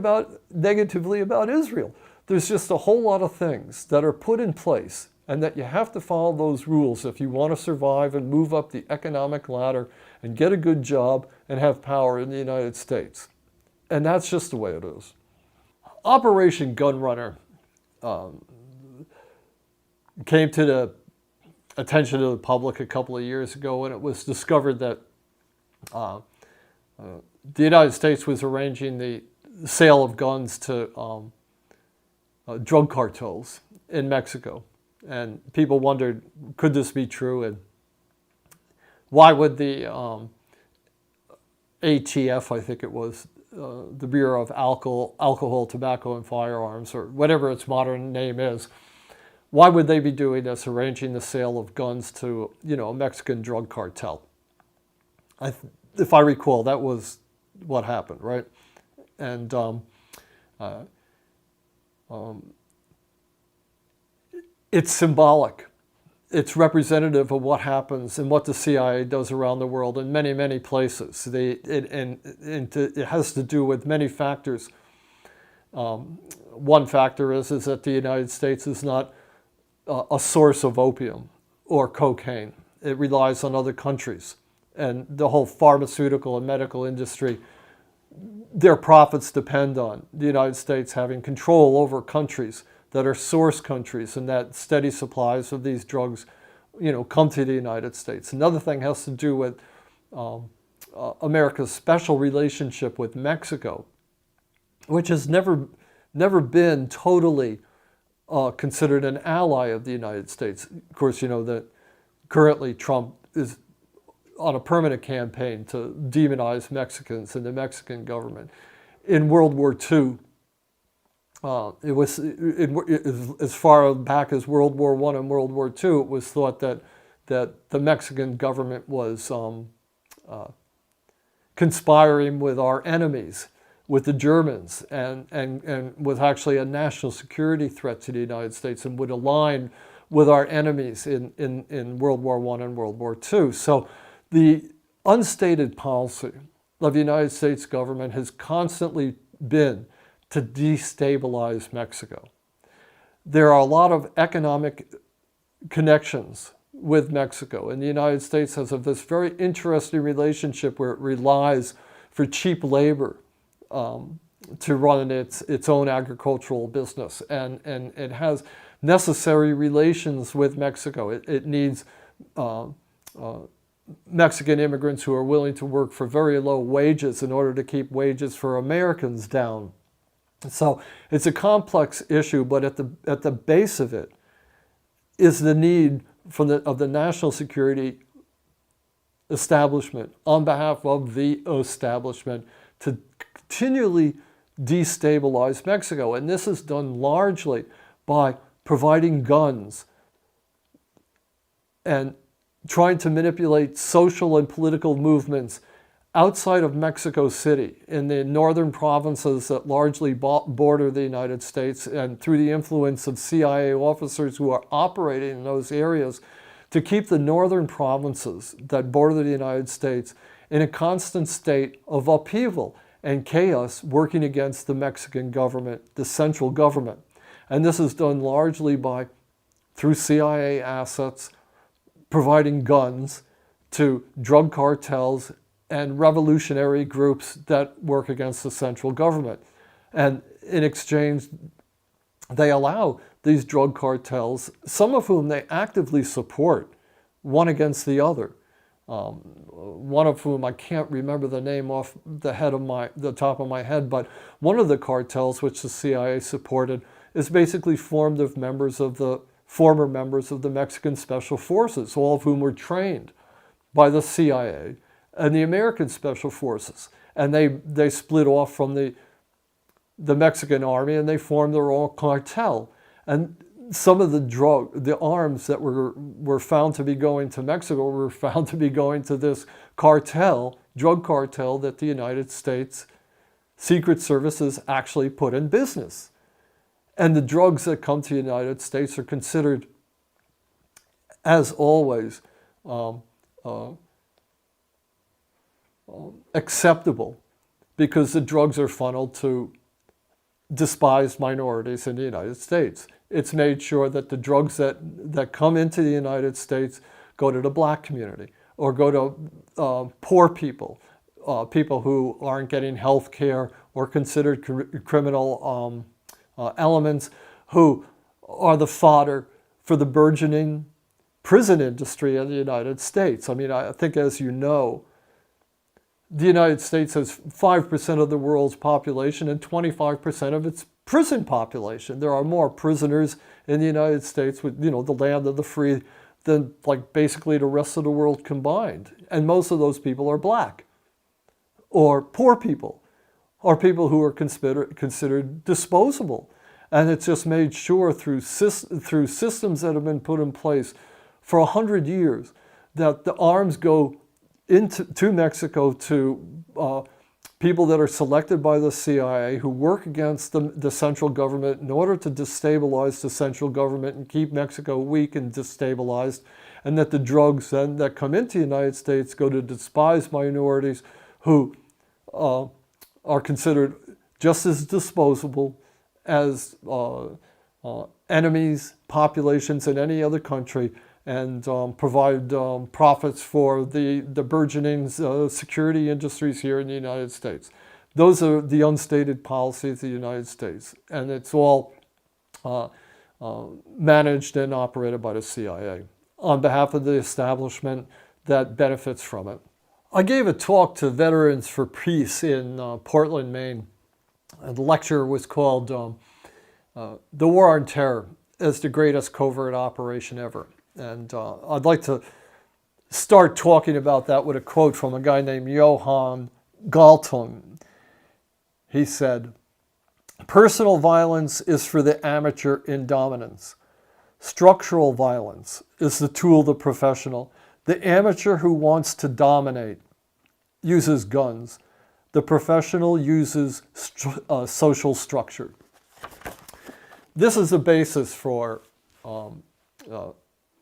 A: negatively about Israel. There's just a whole lot of things that are put in place, and that you have to follow those rules if you want to survive and move up the economic ladder and get a good job and have power in the United States. And that's just the way it is. Operation Gunrunner came to the attention of the public a couple of years ago when it was discovered that the United States was arranging the sale of guns to drug cartels in Mexico. And people wondered, could this be true? And why would the ATF, I think it was, the Bureau of Alcohol, Tobacco, and Firearms, or whatever its modern name is, why would they be doing this, arranging the sale of guns to, a Mexican drug cartel? If I recall, that was what happened, right? And it's symbolic. It's representative of what happens and what the CIA does around the world in many, many places. It has to do with many factors. One factor is that the United States is not a source of opium or cocaine. It relies on other countries. And the whole pharmaceutical and medical industry, their profits depend on the United States having control over countries that are source countries, and that steady supplies of these drugs, come to the United States. Another thing has to do with America's special relationship with Mexico, which has never been totally considered an ally of the United States. Of course, that currently Trump is on a permanent campaign to demonize Mexicans and the Mexican government. In World War II, it was as far back as World War I and World War II. It was thought that the Mexican government was conspiring with our enemies, with the Germans, and was actually a national security threat to the United States and would align with our enemies in World War I and World War II. So the unstated policy of the United States government has constantly been to destabilize Mexico. There are a lot of economic connections with Mexico, and the United States has this very interesting relationship where it relies for cheap labor to run its own agricultural business, and it has necessary relations with Mexico. It needs Mexican immigrants who are willing to work for very low wages in order to keep wages for Americans down. So it's a complex issue, but at the base of it is the need of the national security establishment on behalf of the establishment to continually destabilize Mexico. And this is done largely by providing guns and trying to manipulate social and political movements outside of Mexico City, in the northern provinces that largely border the United States, and through the influence of CIA officers who are operating in those areas, to keep the northern provinces that border the United States in a constant state of upheaval and chaos, working against the Mexican government, the central government. And this is done largely through CIA assets, providing guns to drug cartels and revolutionary groups that work against the central government. And in exchange, they allow these drug cartels, some of whom they actively support, one against the other. One of whom I can't remember the name off the top of my head, but one of the cartels which the CIA supported is basically formed of former members of the Mexican Special Forces, all of whom were trained by the CIA and the American Special Forces. And they split off from the Mexican army, and they formed their own cartel. And some of the arms that were found to be going to Mexico were found to be going to this drug cartel that the United States Secret Services actually put in business. And the drugs that come to the United States are considered, as always, um, acceptable because the drugs are funneled to despised minorities in the United States. It's made sure that the drugs that come into the United States go to the black community or go to poor people, people who aren't getting health care or considered criminal elements, who are the fodder for the burgeoning prison industry in the United States. I mean, I think, as you know, the United States has 5% of the world's population and 25% of its prison population. There are more prisoners in the United States, with, the land of the free, than like basically the rest of the world combined. And most of those people are black, or poor people, or people who are considered disposable. And it's just made sure through systems that have been put in place for 100 years that the arms go to Mexico to people that are selected by the CIA who work against the central government in order to destabilize the central government and keep Mexico weak and destabilized, and that the drugs then that come into the United States go to despised minorities who are considered just as disposable as enemies, populations in any other country, and provide profits for the burgeoning security industries here in the United States. Those are the unstated policies of the United States, and it's all managed and operated by the CIA on behalf of the establishment that benefits from it. I gave a talk to Veterans for Peace in Portland, Maine. And the lecture was called The War on Terror as the Greatest Covert Operation Ever. And I'd like to start talking about that with a quote from a guy named Johann Galtung. He said, "Personal violence is for the amateur in dominance. Structural violence is the tool of the professional. The amateur who wants to dominate uses guns. The professional uses social structure." This is the basis for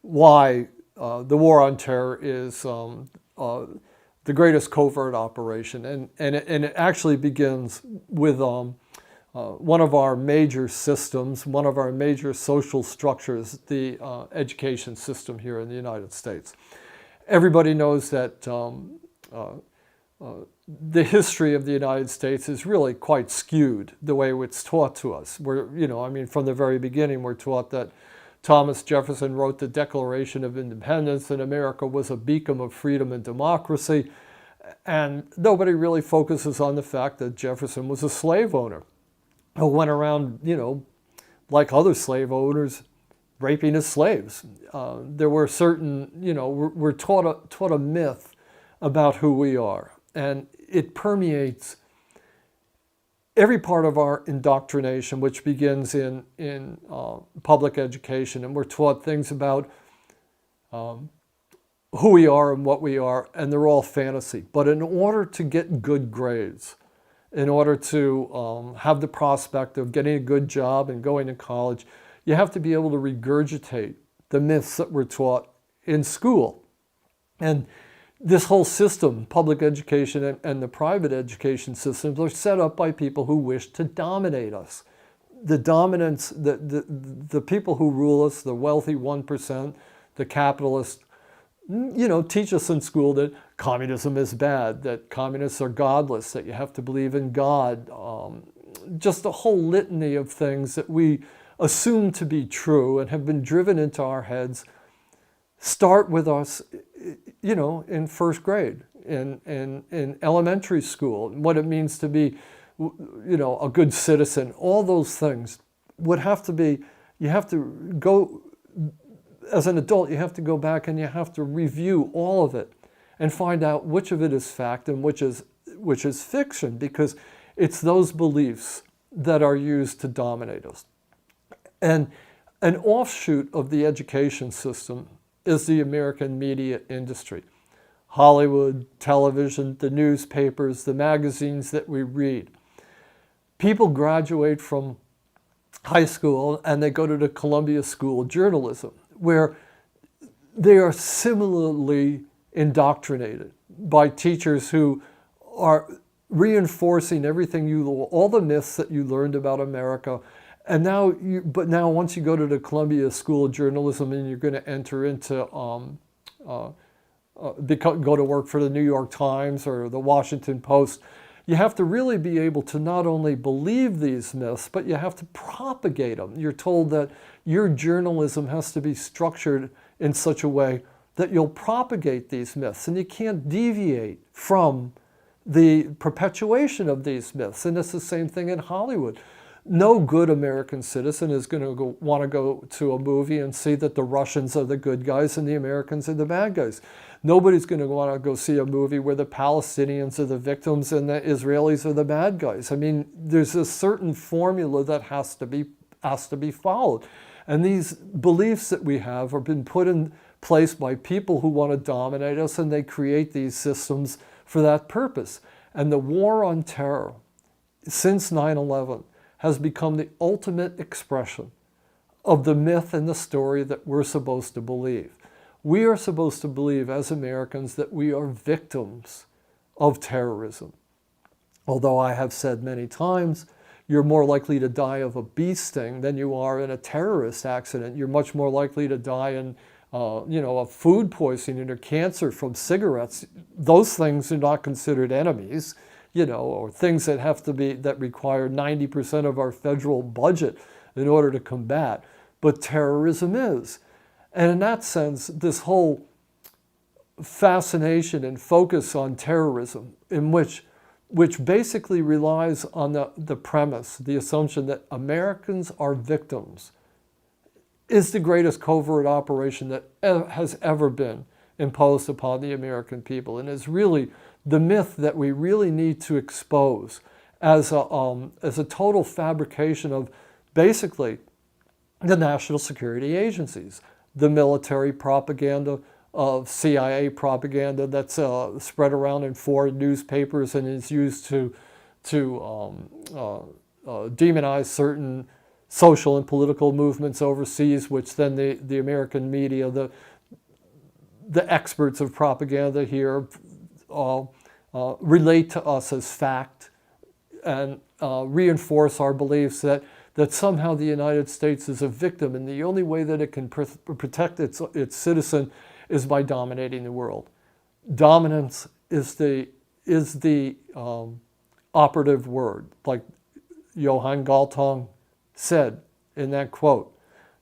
A: why the war on terror is the greatest covert operation. And it actually begins with one of our major systems, one of our major social structures, the education system here in the United States. Everybody knows that the history of the United States is really quite skewed the way it's taught to us. From the very beginning, we're taught that Thomas Jefferson wrote the Declaration of Independence and America was a beacon of freedom and democracy. And nobody really focuses on the fact that Jefferson was a slave owner who went around, like other slave owners, raping his slaves. There were certain, we're taught a myth about who we are. And it permeates every part of our indoctrination, which begins in public education. And we're taught things about who we are and what we are, and they're all fantasy. But in order to get good grades, in order to have the prospect of getting a good job and going to college, you have to be able to regurgitate the myths that we're taught in school. And this whole system, public education and the private education systems, are set up by people who wish to dominate us. The dominance, the people who rule us, the wealthy 1%, the capitalists, teach us in school that communism is bad, that communists are godless, that you have to believe in God. Just a whole litany of things that we assume to be true and have been driven into our heads start with us, in first grade, in elementary school, and what it means to be, a good citizen. All those things would have to be, you have to go, as an adult, you have to go back and you have to review all of it and find out which of it is fact and which is fiction, because it's those beliefs that are used to dominate us. And an offshoot of the education system is the American media industry. Hollywood, television, the newspapers, the magazines that we read. People graduate from high school and they go to the Columbia School of Journalism, where they are similarly indoctrinated by teachers who are reinforcing everything all the myths that you learned about America. And but now once you go to the Columbia School of Journalism and you're going to enter into go to work for the New York Times or the Washington Post, you have to really be able to not only believe these myths, but you have to propagate them. You're told that your journalism has to be structured in such a way that you'll propagate these myths, and you can't deviate from the perpetuation of these myths. And it's the same thing in Hollywood. No good American citizen is going to want to go to a movie and see that the Russians are the good guys and the Americans are the bad guys. Nobody's going to want to go see a movie where the Palestinians are the victims and the Israelis are the bad guys. I mean, there's a certain formula that has to be followed. And these beliefs that we have been put in place by people who want to dominate us, and they create these systems for that purpose. And the war on terror since 9/11 has become the ultimate expression of the myth and the story that we're supposed to believe. We are supposed to believe as Americans that we are victims of terrorism. Although I have said many times, you're more likely to die of a bee sting than you are in a terrorist accident. You're much more likely to die in of food poisoning or cancer from cigarettes. Those things are not considered enemies, or things that require 90% of our federal budget in order to combat. But terrorism is. And in that sense, this whole fascination and focus on terrorism, in which basically relies on the premise, the assumption that Americans are victims, is the greatest covert operation that has ever been imposed upon the American people, and is really the myth that we really need to expose as a total fabrication of basically the national security agencies, the military propaganda, of CIA propaganda that's spread around in foreign newspapers and is used to demonize certain social and political movements overseas, which then the American media, the experts of propaganda here, relate to us as fact and reinforce our beliefs that somehow the United States is a victim, and the only way that it can protect its citizen is by dominating the world. Dominance is the operative word. Like Johann Galtung said in that quote,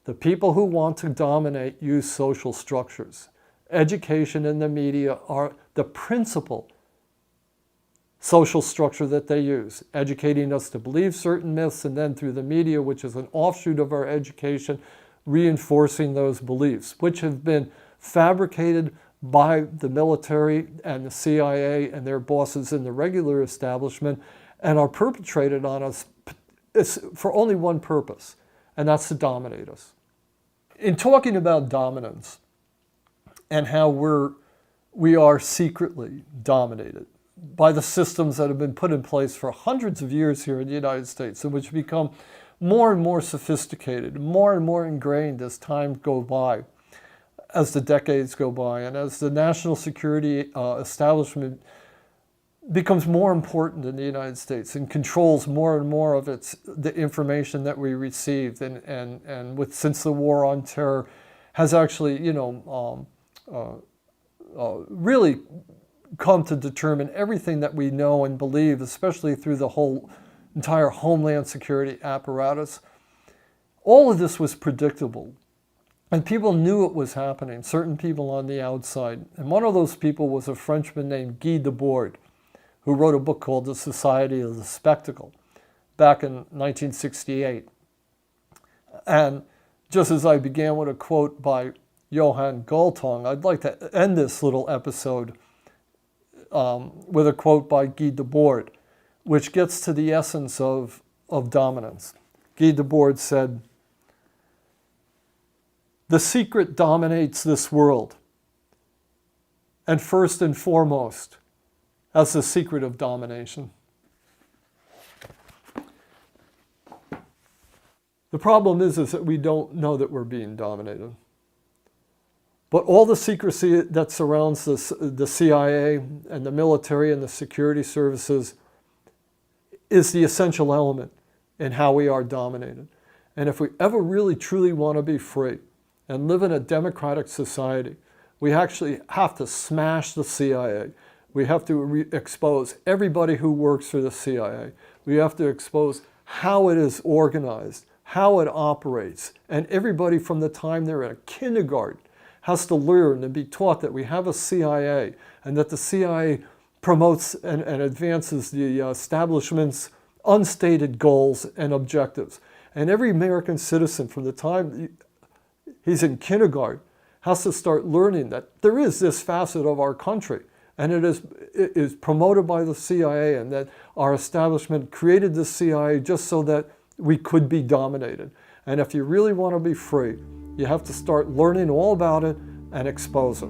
A: the people who want to dominate use social structures. Education and the media are the principal social structure that they use, educating us to believe certain myths, and then through the media, which is an offshoot of our education, reinforcing those beliefs, which have been fabricated by the military and the CIA and their bosses in the regular establishment, and are perpetrated on us for only one purpose, and that's to dominate us. In talking about dominance and how we are secretly dominated by the systems that have been put in place for hundreds of years here in the United States, and which become more and more sophisticated, more and more ingrained as time goes by, as the decades go by, and as the national security establishment becomes more important in the United States and controls more and more of the information that we received, and since the war on terror has actually really come to determine everything that we know and believe, especially through the whole entire homeland security apparatus. All of this was predictable, and people knew it was happening, certain people on the outside. And one of those people was a Frenchman named Guy Debord, who wrote a book called The Society of the Spectacle back in 1968. And just as I began with a quote by Johann Galtung, I'd like to end this little episode with a quote by Guy Debord, which gets to the essence of dominance. Guy Debord said, "The secret dominates this world, and first and foremost, as the secret of domination." The problem is that we don't know that we're being dominated. But all the secrecy that surrounds the CIA and the military and the security services is the essential element in how we are dominated. And if we ever really truly want to be free and live in a democratic society, we actually have to smash the CIA. We have to expose everybody who works for the CIA. We have to expose how it is organized, how it operates. And everybody from the time they're in kindergarten has to learn and be taught that we have a CIA and that the CIA promotes and advances the establishment's unstated goals and objectives. And every American citizen from the time he's in kindergarten has to start learning that there is this facet of our country, and it is promoted by the CIA, and that our establishment created the CIA just so that we could be dominated. And if you really want to be free, you have to start learning all about it and expose it.